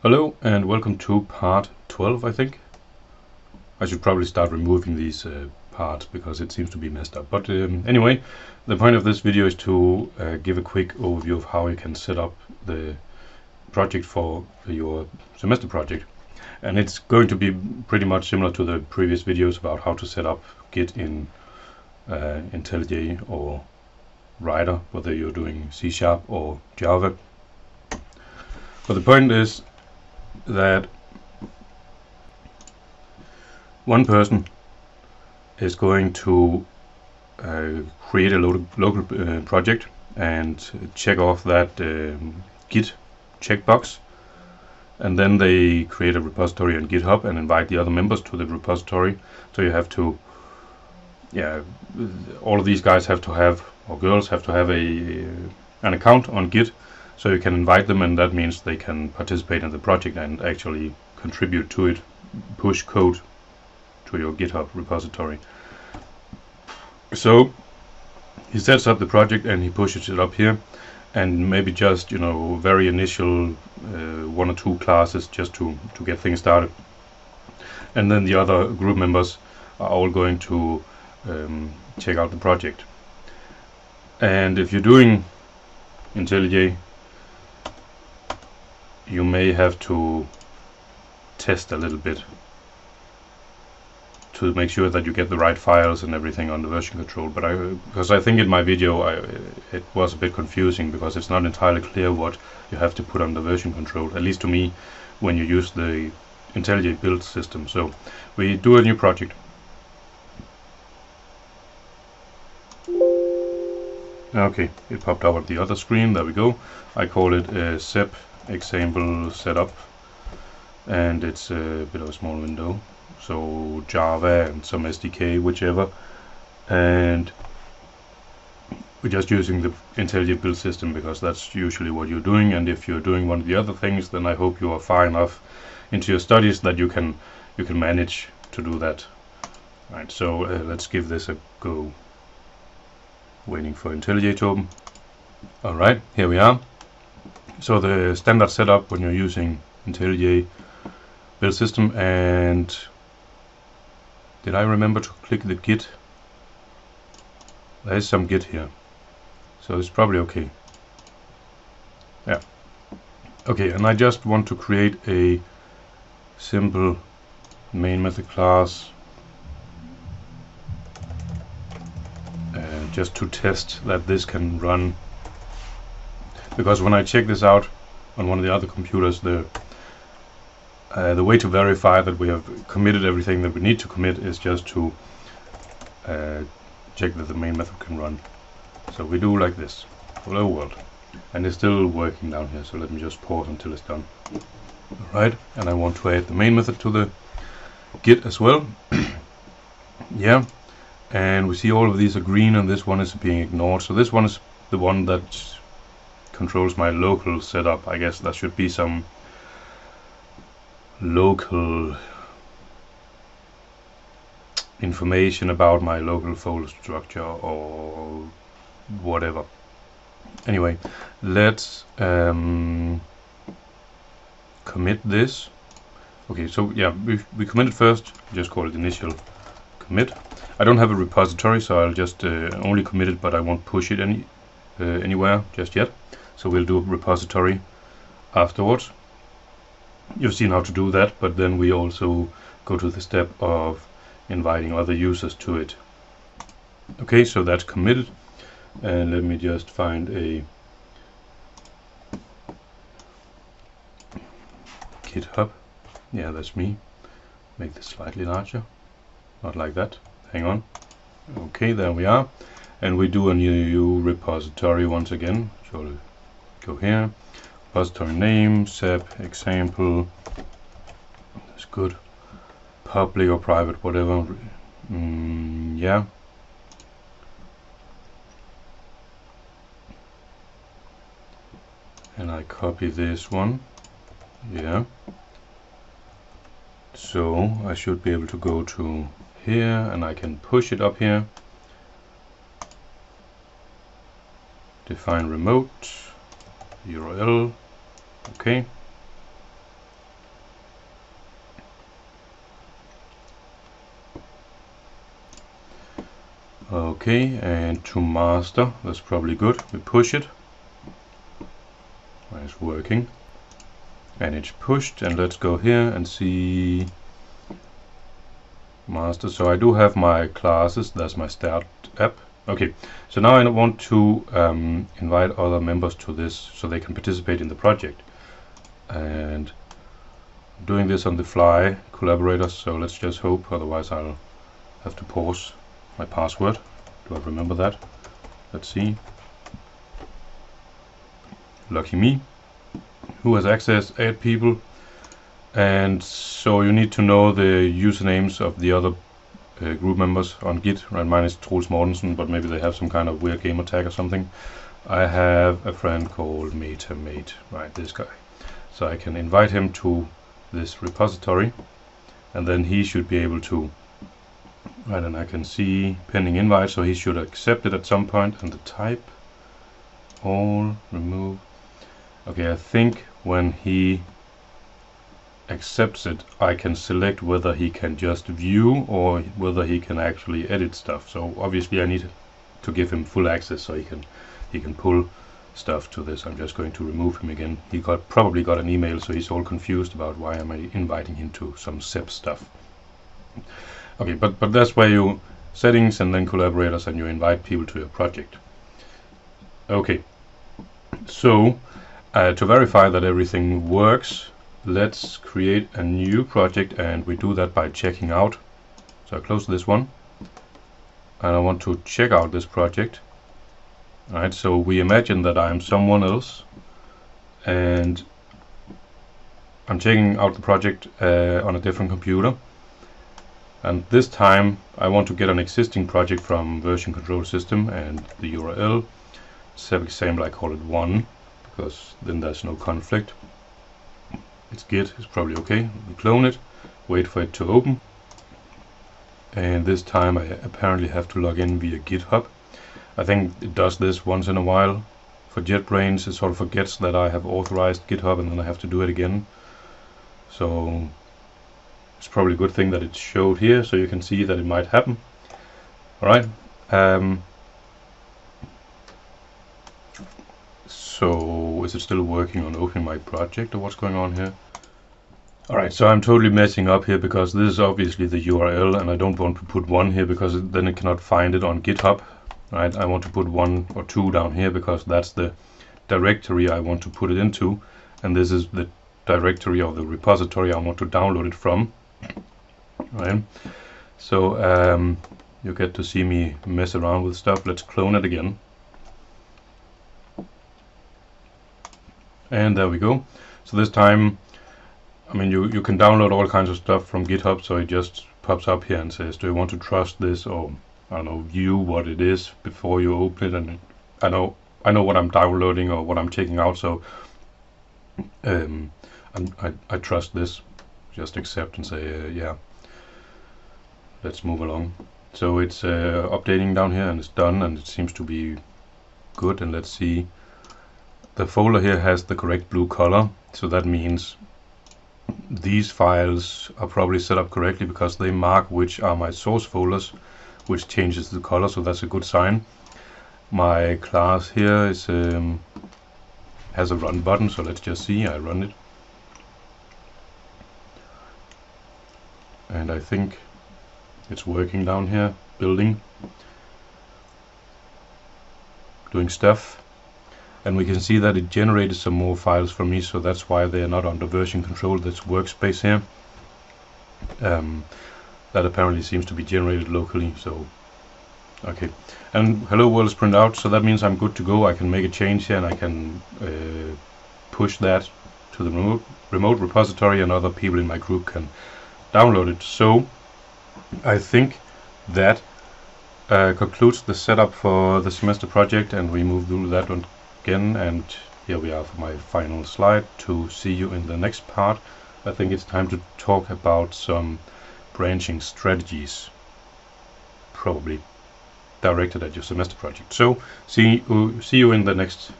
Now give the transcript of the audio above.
Hello and welcome to part 12, I think. I should probably start removing these parts because it seems to be messed up. But anyway, the point of this video is to give a quick overview of how you can set up the project for your semester project. And it's going to be pretty much similar to the previous videos about how to set up Git in IntelliJ or Rider, whether you're doing C# or Java. But the point is that one person is going to create a local project and check off that Git checkbox, and then they create a repository on GitHub and invite the other members to the repository. So you have to, all of these guys have to have, or girls have to have an account on Git, so you can invite them, and that means they can participate in the project and actually contribute to it, push code to your GitHub repository. So he sets up the project and he pushes it up here, and maybe just very initial one or two classes just to get things started, and then the other group members are all going to check out the project. And if you're doing IntelliJ, you may have to test a little bit to make sure that you get the right files and everything on the version control. But because I think in my video it was a bit confusing, because it's not entirely clear what you have to put on the version control, at least to me, when you use the IntelliJ build system. So we do a new project. Okay, it popped up at the other screen. There we go. I call it a SEP example setup, and it's a bit of a small window. So Java and some SDK, whichever, and we're just using the IntelliJ build system because that's usually what you're doing. And if you're doing one of the other things, then I hope you are far enough into your studies that you can manage to do that. Right, so let's give this a go. Waiting for IntelliJ to open. Alright, here we are. So the standard setup when you're using IntelliJ build system, and did I remember to click the Git? There is some Git here, so it's probably okay. Yeah. Okay, and I just want to create a simple main method class just to test that this can run, because when I check this out on one of the other computers, the way to verify that we have committed everything that we need to commit is just to check that the main method can run. So we do like this. Hello world. And it's still working down here, so let me just pause until it's done. Alright, and I want to add the main method to the Git as well. Yeah, and we see all of these are green and this one is being ignored. So this one is the one that controls my local setup. I guess that should be some local information about my local folder structure or whatever. Anyway, let's commit this. Okay, so yeah, we committed first. Just call it initial commit. I don't have a repository, so I'll just only commit it, but I won't push it anywhere just yet. So we'll do a repository afterwards. You've seen how to do that, but then we also go to the step of inviting other users to it. Okay, so that's committed, and let me just find a GitHub. Yeah, that's me. Make this slightly larger. Not like that. Hang on. Okay, there we are. And we do a new repository once again. So go here. Repository name, SEP example. That's good. Public or private, whatever. Yeah. And I copy this one. Yeah. So I should be able to go to here and I can push it up here. Define remote URL. Okay. Okay, and to master, that's probably good. We push it. It's working. And it's pushed, and let's go here and see master. So I do have my classes, that's my start app. Okay, so now I want to invite other members to this so they can participate in the project. And doing this on the fly, collaborators, so let's just hope, otherwise I'll have to pause my password. Do I remember that? Let's see. Lucky me. Who has access? Add people. And so you need to know the usernames of the other group members on Git. Right, mine is Troels Mortensen, but maybe they have some kind of weird gamer tag or something. I have a friend called MetaMate, right, this guy. So I can invite him to this repository, and then he should be able to, right, and I can see pending invite, so he should accept it at some point. And the type, all, remove. Okay, I think when he accepts it, I can select whether he can just view or whether he can actually edit stuff. So obviously I need to give him full access so he can pull stuff to this. I'm just going to remove him again. He probably got an email, so he's all confused about why am I inviting him to some SEP stuff. Okay, but that's where you settings and then collaborators, and you invite people to your project. Okay, so to verify that everything works, let's create a new project, and we do that by checking out. So I close this one, and I want to check out this project. Alright, so we imagine that I'm someone else, and I'm checking out the project on a different computer. And this time I want to get an existing project from version control system, and the URL, SEP example, I call it 1, because then there's no conflict. It's Git, it's probably okay. We clone it, wait for it to open, and this time I apparently have to log in via GitHub. I think it does this once in a while. For JetBrains, it sort of forgets that I have authorized GitHub, and then I have to do it again. So it's probably a good thing that it showed here, so you can see that it might happen. Alright. So is it still working on opening my project, or what's going on here? Alright, so I'm totally messing up here because this is obviously the URL, and I don't want to put 1 here because then it cannot find it on GitHub. Right, I want to put 1 or 2 down here because that's the directory I want to put it into, and this is the directory of the repository I want to download it from. Right, so you get to see me mess around with stuff. Let's clone it again. And there we go. So this time, I mean, you can download all kinds of stuff from GitHub, so it just pops up here and says, do you want to trust this, or I don't know, view what it is before you open it. And I know what I'm downloading or what I'm checking out, so I trust this. Just accept and say yeah, let's move along. So it's updating down here, and it's done, and it seems to be good. And let's see, the folder here has the correct blue color, so that means these files are probably set up correctly because they mark which are my source folders, which changes the color, so that's a good sign. My class here is has a run button, so let's just see. I run it, and I think it's working down here, building, doing stuff, and we can see that it generated some more files for me, so that's why they are not under version control. That's workspace here. That apparently seems to be generated locally, so okay. And hello world is printed out, so that means I'm good to go. I can make a change here, and I can push that to the remote repository, and other people in my group can download it. So I think that concludes the setup for the semester project, and we move through that one again. And here we are for my final slide. To see you in the next part, I think it's time to talk about some branching strategies, probably directed at your semester project. So see you in the next